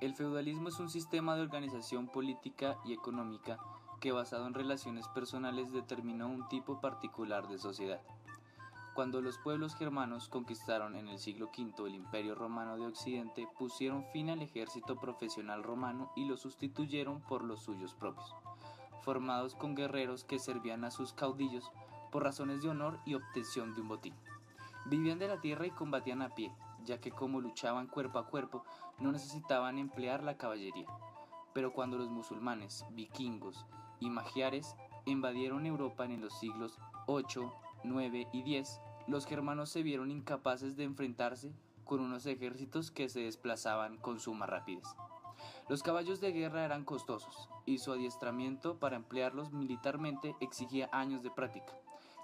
El feudalismo es un sistema de organización política y económica que, basado en relaciones personales, determinó un tipo particular de sociedad. Cuando los pueblos germanos conquistaron en el siglo V el Imperio Romano de Occidente, pusieron fin al ejército profesional romano y lo sustituyeron por los suyos propios, formados con guerreros que servían a sus caudillos por razones de honor y obtención de un botín. Vivían de la tierra y combatían a pie, ya que como luchaban cuerpo a cuerpo, no necesitaban emplear la caballería. Pero cuando los musulmanes, vikingos y magiares invadieron Europa en los siglos VIII, IX y X, los germanos se vieron incapaces de enfrentarse con unos ejércitos que se desplazaban con suma rapidez. Los caballos de guerra eran costosos y su adiestramiento para emplearlos militarmente exigía años de práctica.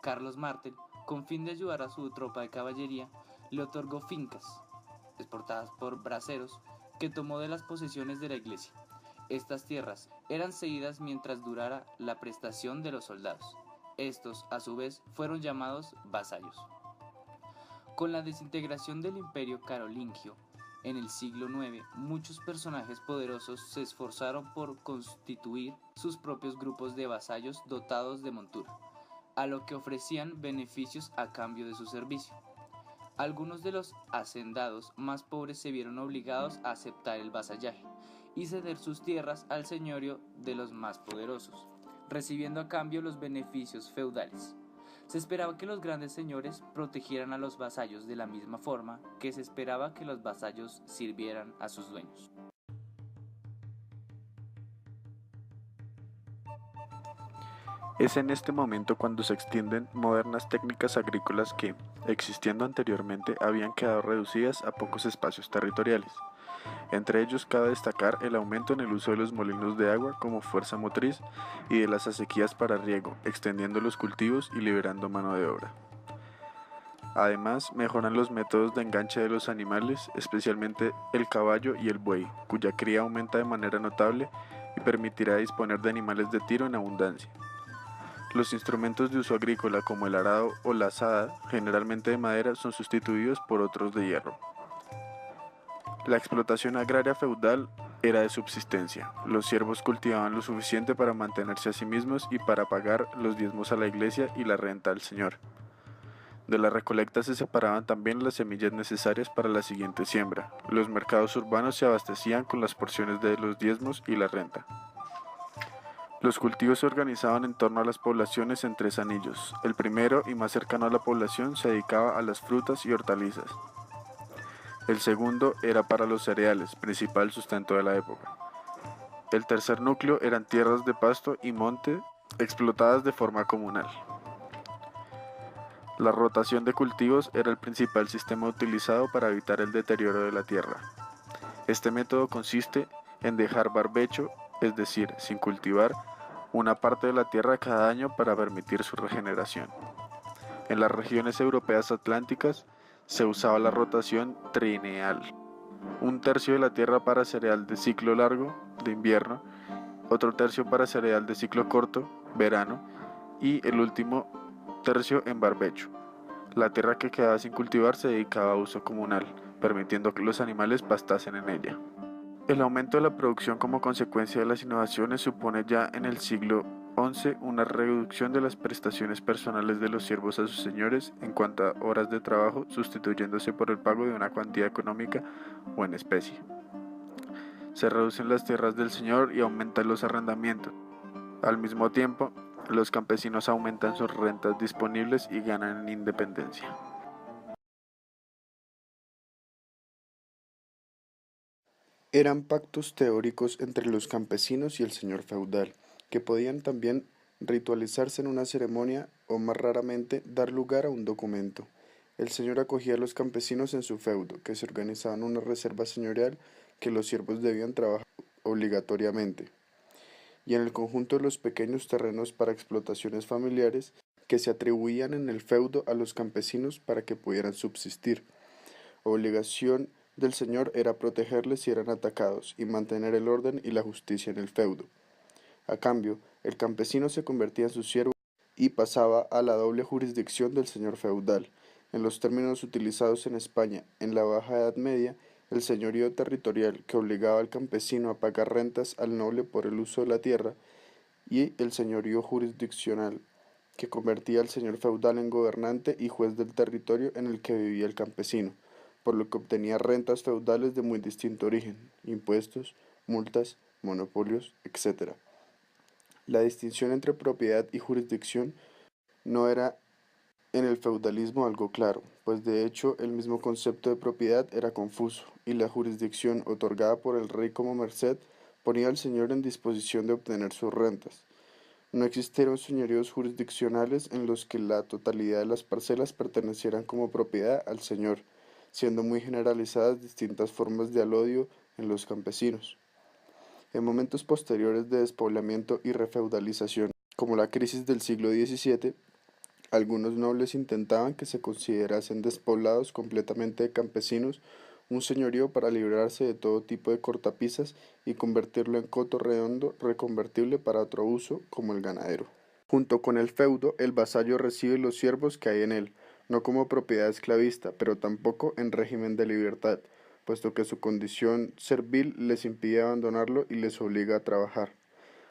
Carlos Martel, con fin de ayudar a su tropa de caballería, le otorgó fincas, exportadas por braceros, que tomó de las posesiones de la iglesia. Estas tierras eran cedidas mientras durara la prestación de los soldados. Estos, a su vez, fueron llamados vasallos. Con la desintegración del imperio carolingio, en el siglo IX, muchos personajes poderosos se esforzaron por constituir sus propios grupos de vasallos dotados de montura, a lo que ofrecían beneficios a cambio de su servicio. Algunos de los hacendados más pobres se vieron obligados a aceptar el vasallaje y ceder sus tierras al señorío de los más poderosos, recibiendo a cambio los beneficios feudales. Se esperaba que los grandes señores protegieran a los vasallos de la misma forma que se esperaba que los vasallos sirvieran a sus dueños. Es en este momento cuando se extienden modernas técnicas agrícolas que, existiendo anteriormente, habían quedado reducidas a pocos espacios territoriales. Entre ellos cabe destacar el aumento en el uso de los molinos de agua como fuerza motriz y de las acequias para riego, extendiendo los cultivos y liberando mano de obra. Además, mejoran los métodos de enganche de los animales, especialmente el caballo y el buey, cuya cría aumenta de manera notable y permitirá disponer de animales de tiro en abundancia. Los instrumentos de uso agrícola como el arado o la azada, generalmente de madera, son sustituidos por otros de hierro. La explotación agraria feudal era de subsistencia. Los siervos cultivaban lo suficiente para mantenerse a sí mismos y para pagar los diezmos a la iglesia y la renta al señor. De la recolecta se separaban también las semillas necesarias para la siguiente siembra. Los mercados urbanos se abastecían con las porciones de los diezmos y la renta. Los cultivos se organizaban en torno a las poblaciones en tres anillos. El primero y más cercano a la población se dedicaba a las frutas y hortalizas. El segundo era para los cereales, principal sustento de la época. El tercer núcleo eran tierras de pasto y monte explotadas de forma comunal. La rotación de cultivos era el principal sistema utilizado para evitar el deterioro de la tierra. Este método consiste en dejar barbecho, es decir, sin cultivar, una parte de la tierra cada año para permitir su regeneración. En las regiones europeas atlánticas se usaba la rotación trienal. Un tercio de la tierra para cereal de ciclo largo, de invierno, otro tercio para cereal de ciclo corto, verano, y el último tercio en barbecho. La tierra que quedaba sin cultivar se dedicaba a uso comunal, permitiendo que los animales pastasen en ella. El aumento de la producción como consecuencia de las innovaciones supone ya en el siglo XI una reducción de las prestaciones personales de los siervos a sus señores en cuanto a horas de trabajo, sustituyéndose por el pago de una cuantía económica o en especie. Se reducen las tierras del señor y aumentan los arrendamientos. Al mismo tiempo, los campesinos aumentan sus rentas disponibles y ganan en independencia. Eran pactos teóricos entre los campesinos y el señor feudal, que podían también ritualizarse en una ceremonia o más raramente dar lugar a un documento. El señor acogía a los campesinos en su feudo, que se organizaba en una reserva señorial que los siervos debían trabajar obligatoriamente, y en el conjunto de los pequeños terrenos para explotaciones familiares que se atribuían en el feudo a los campesinos para que pudieran subsistir. Obligación del señor era protegerles si eran atacados y mantener el orden y la justicia en el feudo. A cambio, el campesino se convertía en su siervo y pasaba a la doble jurisdicción del señor feudal. En los términos utilizados en España en la Baja Edad Media, el señorío territorial, que obligaba al campesino a pagar rentas al noble por el uso de la tierra, y el señorío jurisdiccional, que convertía al señor feudal en gobernante y juez del territorio en el que vivía el campesino, por lo que obtenía rentas feudales de muy distinto origen, impuestos, multas, monopolios, etc. La distinción entre propiedad y jurisdicción no era en el feudalismo algo claro, pues de hecho el mismo concepto de propiedad era confuso, y la jurisdicción otorgada por el rey como merced ponía al señor en disposición de obtener sus rentas. No existieron señoríos jurisdiccionales en los que la totalidad de las parcelas pertenecieran como propiedad al señor, siendo muy generalizadas distintas formas de alodio en los campesinos. En momentos posteriores de despoblamiento y refeudalización, como la crisis del siglo XVII, algunos nobles intentaban que se considerasen despoblados completamente de campesinos un señorío para librarse de todo tipo de cortapisas y convertirlo en coto redondo reconvertible para otro uso, como el ganadero. Junto con el feudo, el vasallo recibe los siervos que hay en él, no como propiedad esclavista, pero tampoco en régimen de libertad, puesto que su condición servil les impide abandonarlo y les obliga a trabajar.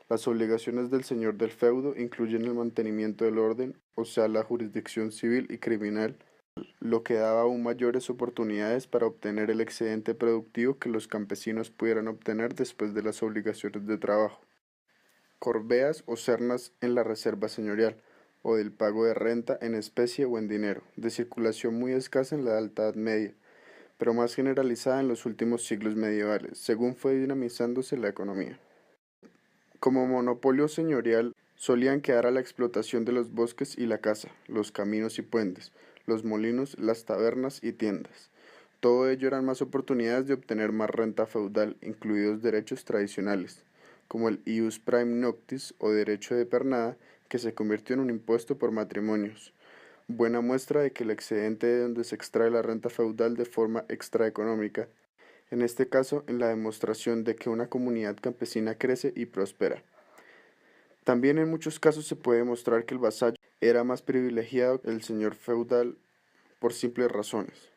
Las obligaciones del señor del feudo incluyen el mantenimiento del orden, o sea, la jurisdicción civil y criminal, lo que daba aún mayores oportunidades para obtener el excedente productivo que los campesinos pudieran obtener después de las obligaciones de trabajo. Corveas o cernas en la reserva señorial, o del pago de renta en especie o en dinero, de circulación muy escasa en la Alta Edad Media, pero más generalizada en los últimos siglos medievales, según fue dinamizándose la economía. Como monopolio señorial, solían quedar a la explotación de los bosques y la caza, los caminos y puentes, los molinos, las tabernas y tiendas. Todo ello eran más oportunidades de obtener más renta feudal, incluidos derechos tradicionales, como el ius prime noctis o derecho de pernada, que se convirtió en un impuesto por matrimonios. Buena muestra de que el excedente de donde se extrae la renta feudal de forma extraeconómica, en este caso en la demostración de que una comunidad campesina crece y prospera. También en muchos casos se puede demostrar que el vasallo era más privilegiado que el señor feudal por simples razones.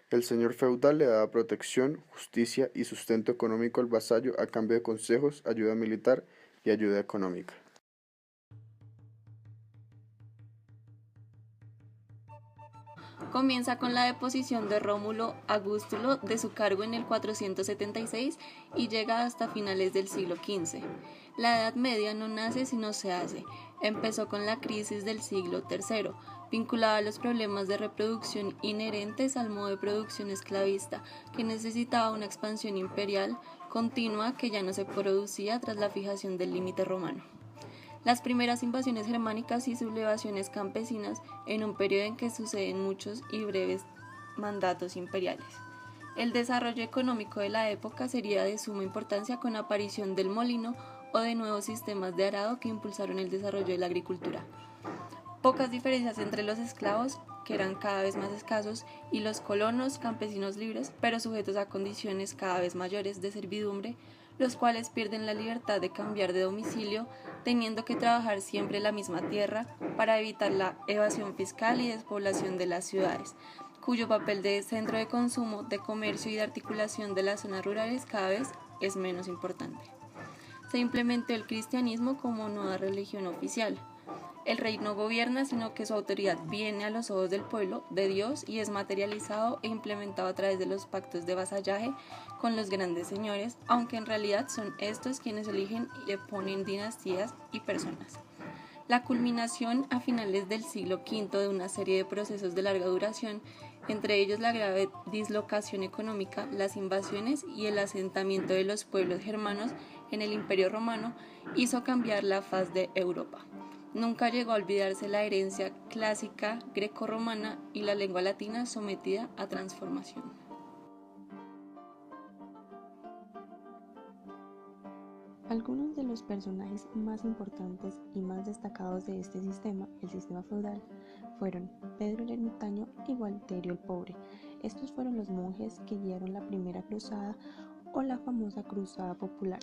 El señor feudal le daba protección, justicia y sustento económico al vasallo a cambio de consejos, ayuda militar y ayuda económica. Comienza con la deposición de Rómulo Augustulo de su cargo en el 476 y llega hasta finales del siglo XV. La Edad Media no nace sino se hace. Empezó con la crisis del siglo III, vinculada a los problemas de reproducción inherentes al modo de producción esclavista, que necesitaba una expansión imperial continua que ya no se producía tras la fijación del límite romano. Las primeras invasiones germánicas y sublevaciones campesinas en un periodo en que suceden muchos y breves mandatos imperiales. El desarrollo económico de la época sería de suma importancia con la aparición del molino o de nuevos sistemas de arado que impulsaron el desarrollo de la agricultura. Pocas diferencias entre los esclavos, que eran cada vez más escasos, y los colonos, campesinos libres, pero sujetos a condiciones cada vez mayores de servidumbre, los cuales pierden la libertad de cambiar de domicilio, teniendo que trabajar siempre en la misma tierra para evitar la evasión fiscal y despoblación de las ciudades, cuyo papel de centro de consumo, de comercio y de articulación de las zonas rurales cada vez es menos importante. Se implementó el cristianismo como nueva religión oficial. El rey no gobierna, sino que su autoridad viene a los ojos del pueblo, de Dios, y es materializado e implementado a través de los pactos de vasallaje con los grandes señores, aunque en realidad son estos quienes eligen y le ponen dinastías y personas. La culminación a finales del siglo V de una serie de procesos de larga duración, entre ellos la grave dislocación económica, las invasiones y el asentamiento de los pueblos germanos en el Imperio Romano, hizo cambiar la faz de Europa. Nunca llegó a olvidarse la herencia clásica grecorromana y la lengua latina sometida a transformación. Algunos de los personajes más importantes y más destacados de este sistema, el sistema feudal, fueron Pedro el Ermitaño y Gualterio el Pobre. Estos fueron los monjes que guiaron la primera cruzada o la famosa cruzada popular,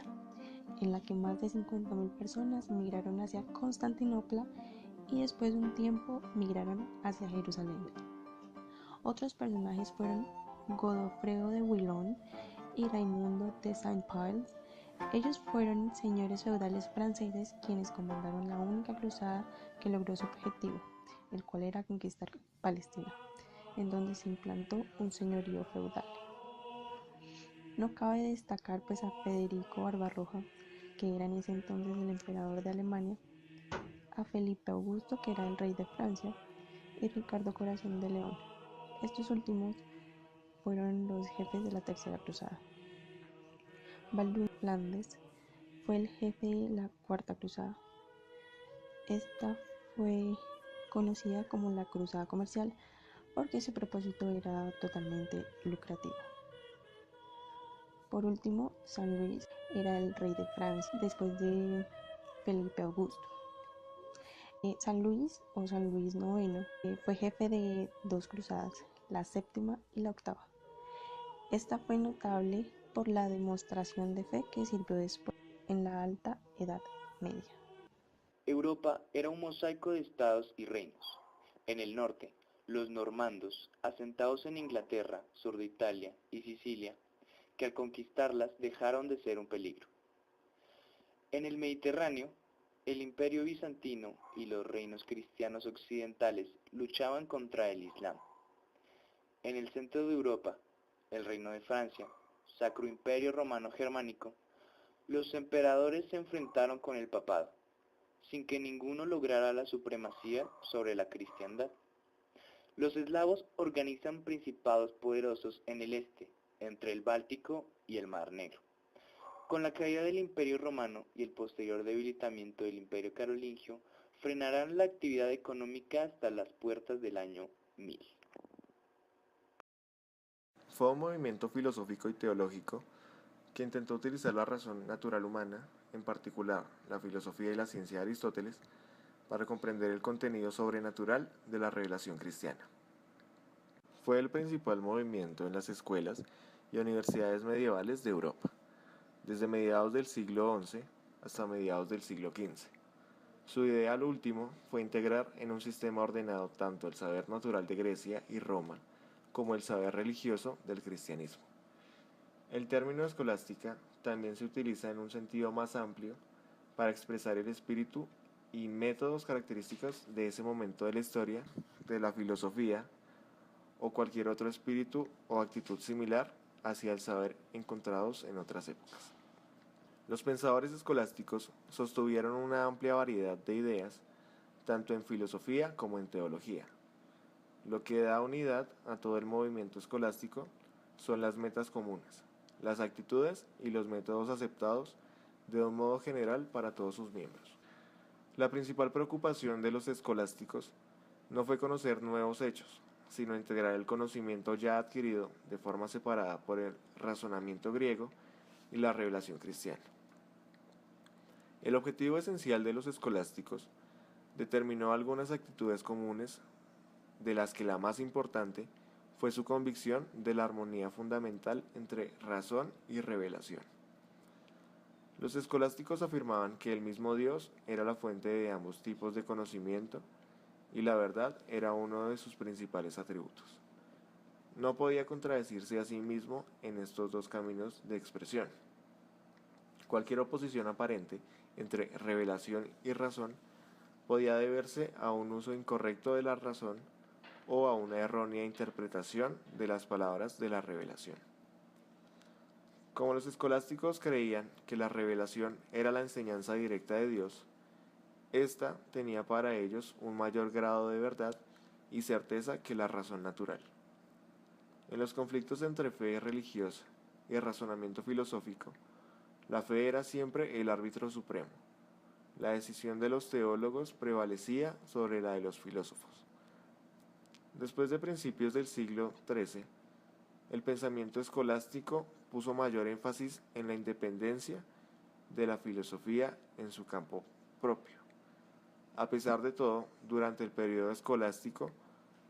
en la que más de 50.000 personas migraron hacia Constantinopla y después de un tiempo migraron hacia Jerusalén. Otros personajes fueron Godofredo de Bouillon y Raimundo de Saint-Pals. Ellos fueron señores feudales franceses quienes comandaron la única cruzada que logró su objetivo, el cual era conquistar Palestina, en donde se implantó un señorío feudal. No cabe destacar pues a Federico Barbarroja, que era en ese entonces el emperador de Alemania, a Felipe Augusto, que era el rey de Francia, y Ricardo Corazón de León. Estos últimos fueron los jefes de la Tercera Cruzada. Baldún de Flandes fue el jefe de la Cuarta Cruzada. Esta fue conocida como la Cruzada Comercial porque su propósito era totalmente lucrativo. Por último, San Luis era el rey de Francia después de Felipe Augusto. San Luis o San Luis IX fue jefe de dos cruzadas, la séptima y la octava. Esta fue notable por la demostración de fe que sirvió después en la Alta Edad Media. Europa era un mosaico de estados y reinos. En el norte, los normandos, asentados en Inglaterra, sur de Italia y Sicilia, que al conquistarlas dejaron de ser un peligro. En el Mediterráneo, el Imperio bizantino y los reinos cristianos occidentales luchaban contra el Islam. En el centro de Europa, el Reino de Francia, Sacro Imperio Romano Germánico, los emperadores se enfrentaron con el papado, sin que ninguno lograra la supremacía sobre la cristiandad. Los eslavos organizan principados poderosos en el este, entre el Báltico y el Mar Negro. Con la caída del Imperio Romano y el posterior debilitamiento del Imperio Carolingio, frenarán la actividad económica hasta las puertas del año 1000. Fue un movimiento filosófico y teológico que intentó utilizar la razón natural humana, en particular la filosofía y la ciencia de Aristóteles, para comprender el contenido sobrenatural de la revelación cristiana. Fue el principal movimiento en las escuelas y universidades medievales de Europa, desde mediados del siglo XI hasta mediados del siglo XV. Su ideal último fue integrar en un sistema ordenado tanto el saber natural de Grecia y Roma como el saber religioso del cristianismo. El término escolástica también se utiliza en un sentido más amplio para expresar el espíritu y métodos característicos de ese momento de la historia, de la filosofía o cualquier otro espíritu o actitud similar hacia el saber encontrados en otras épocas. Los pensadores escolásticos sostuvieron una amplia variedad de ideas, tanto en filosofía como en teología. Lo que da unidad a todo el movimiento escolástico son las metas comunes, las actitudes y los métodos aceptados de un modo general para todos sus miembros. La principal preocupación de los escolásticos no fue conocer nuevos hechos, sino integrar el conocimiento ya adquirido de forma separada por el razonamiento griego y la revelación cristiana. El objetivo esencial de los escolásticos determinó algunas actitudes comunes, de las que la más importante fue su convicción de la armonía fundamental entre razón y revelación. Los escolásticos afirmaban que el mismo Dios era la fuente de ambos tipos de conocimiento y la verdad era uno de sus principales atributos. No podía contradecirse a sí mismo en estos dos caminos de expresión. Cualquier oposición aparente entre revelación y razón podía deberse a un uso incorrecto de la razón o a una errónea interpretación de las palabras de la revelación. Como los escolásticos creían que la revelación era la enseñanza directa de Dios, esta tenía para ellos un mayor grado de verdad y certeza que la razón natural. En los conflictos entre fe religiosa y razonamiento filosófico, la fe era siempre el árbitro supremo. La decisión de los teólogos prevalecía sobre la de los filósofos. Después de principios del siglo XIII, el pensamiento escolástico puso mayor énfasis en la independencia de la filosofía en su campo propio. A pesar de todo, durante el periodo escolástico,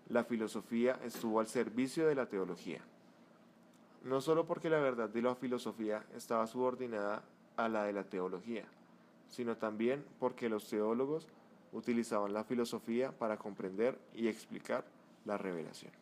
la filosofía estuvo al servicio de la teología. No solo porque la verdad de la filosofía estaba subordinada a la de la teología, sino también porque los teólogos utilizaban la filosofía para comprender y explicar la revelación.